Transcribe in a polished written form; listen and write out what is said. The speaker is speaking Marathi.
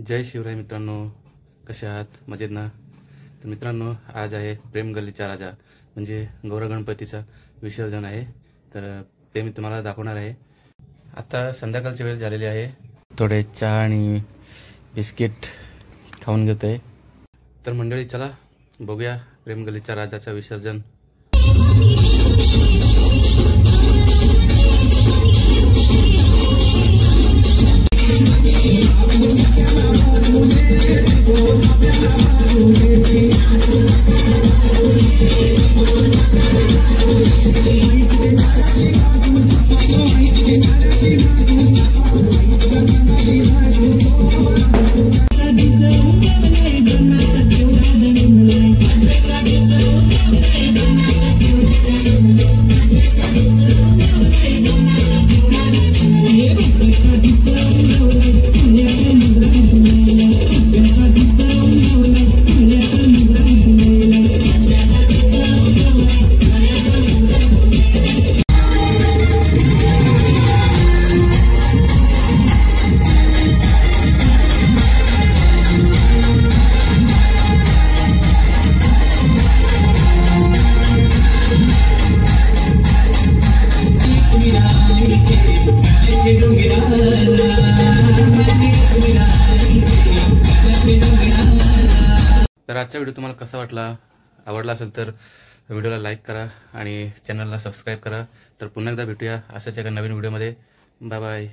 जय शिवराय मित्रांनो, कसे आहात? मजेत ना? तर मित्रांनो, आज आहे प्रेम गल्लीचा राजा म्हणजे गौर गणपतीचा विसर्जन आहे. तर ते मी तुम्हाला दाखवणार आहे. आता संध्याकाळची वेळ झालेली आहे. थोडे चहा आणि बिस्किट खाऊन घेतोय. तर मंडळी, चला बघूया प्रेम गल्लीचा राजाचा विसर्जन. तर आजचा व्हिडिओ तुम्हाला कसा वाटला? आवडला असेल तर व्हिडिओला लाईक करा आणि चॅनलला सबस्क्राईब करा. तर पुन्हा एकदा भेटूया अशाच एका नवीन व्हिडिओमध्ये. Bye bye.